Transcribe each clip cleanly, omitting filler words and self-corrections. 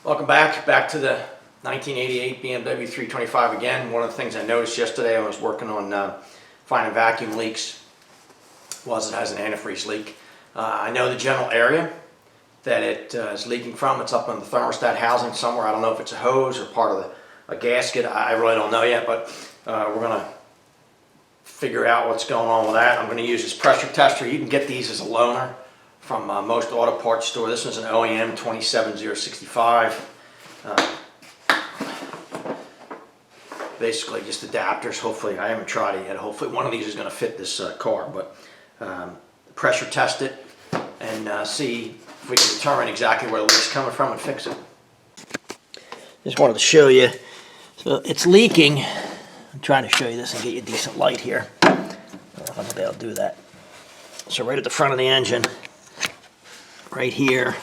Welcome back to the 1988 BMW 325 again. One of the things I noticed yesterday I was working on finding vacuum leaks was it has an antifreeze leak. I know the general area that it is leaking from. It's up on the thermostat housing somewhere. I don't know if it's a hose or part of a gasket. I really don't know yet, but we're going to figure out what's going on with that. I'm going to use this pressure tester. You can get these as a loaner from most auto parts store. This one's an OEM 27065. Basically just adapters. Hopefully, I haven't tried it yet. Hopefully one of these is going to fit this car, but pressure test it and see if we can determine exactly where the leak's coming from and fix it. Just wanted to show you. So it's leaking. I'm trying to show you this and get you a decent light here. I don't know if I'll be able to do that. So right at the front of the engine, right here,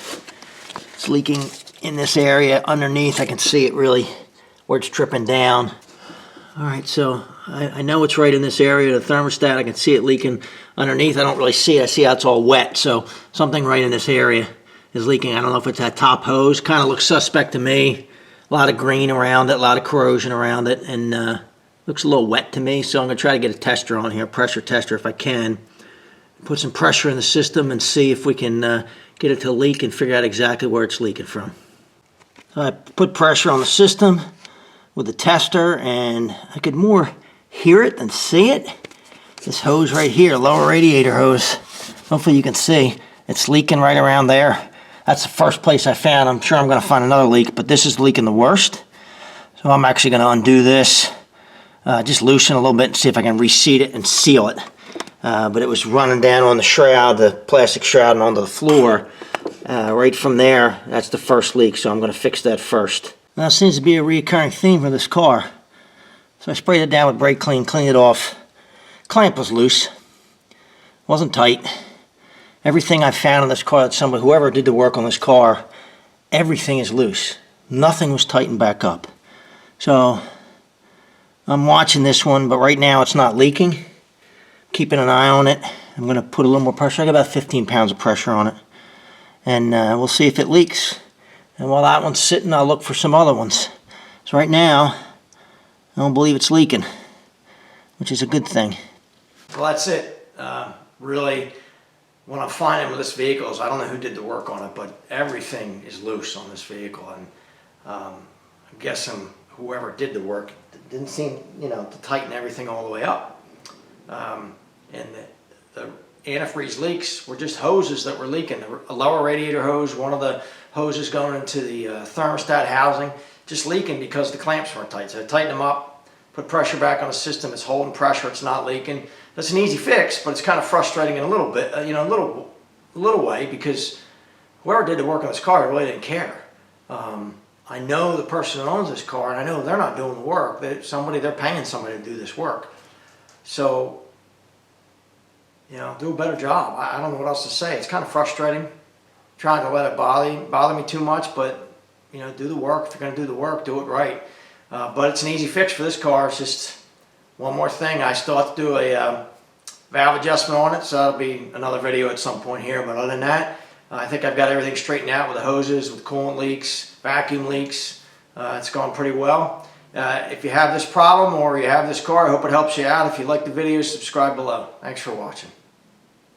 it's leaking in this area underneath. I can see it really where it's dripping down. All right, so I know it's right in this area, the thermostat. I can see it leaking underneath. I don't really see it. I see how it's all wet, so something right in this area is leaking. I don't know if it's that top hose. Kind of looks suspect to me. A lot of green around it, a lot of corrosion around it, and looks a little wet to me. So I'm going to try to get a tester on here, pressure tester if I can. Put some pressure in the system and see if we can get it to leak and figure out exactly where it's leaking from. So I put pressure on the system with the tester, and I could more hear it than see it. This hose right here, lower radiator hose, hopefully you can see, it's leaking right around there. That's the first place I found. I'm sure I'm going to find another leak, but this is leaking the worst. So I'm actually going to undo this, just loosen a little bit and see if I can reseat it and seal it. But it was running down on the shroud, the plastic shroud, and onto the floor. Right from there, that's the first leak, so I'm going to fix that first. Now, it seems to be a recurring theme for this car. So I sprayed it down with brake clean, cleaned it off. Clamp was loose. Wasn't tight. Everything I found in this car, that whoever did the work on this car, everything is loose. Nothing was tightened back up. So I'm watching this one, but right now it's not leaking. Keeping an eye on it. I'm going to put a little more pressure. I got about 15 pounds of pressure on it. And we'll see if it leaks. And while that one's sitting, I'll look for some other ones. So right now, I don't believe it's leaking, which is a good thing. Well, that's it. Really, what I'm finding with this vehicle is I don't know who did the work on it, but everything is loose on this vehicle. And I'm guessing whoever did the work didn't seem, to tighten everything all the way up. And the antifreeze leaks were just hoses that were leaking. A lower radiator hose, one of the hoses going into the thermostat housing, just leaking because the clamps weren't tight. So I tightened them up, put pressure back on the system. It's holding pressure. It's not leaking. That's an easy fix, but it's kind of frustrating in a little bit, a little way, because whoever did the work on this car really didn't care. I know the person who owns this car, and I know they're not doing the work. They're paying somebody to do this work. So, do a better job. I don't know what else to say. It's kind of frustrating. Trying to let it bother me too much, but do the work. If you're going to do the work, do it right. But it's an easy fix for this car. It's just one more thing. I still have to do a valve adjustment on it, so that'll be another video at some point here. But other than that, I think I've got everything straightened out with the hoses, with coolant leaks, vacuum leaks. It's gone pretty well. If you have this problem or you have this car, I hope it helps you out. If you like the video, subscribe below. Thanks for watching.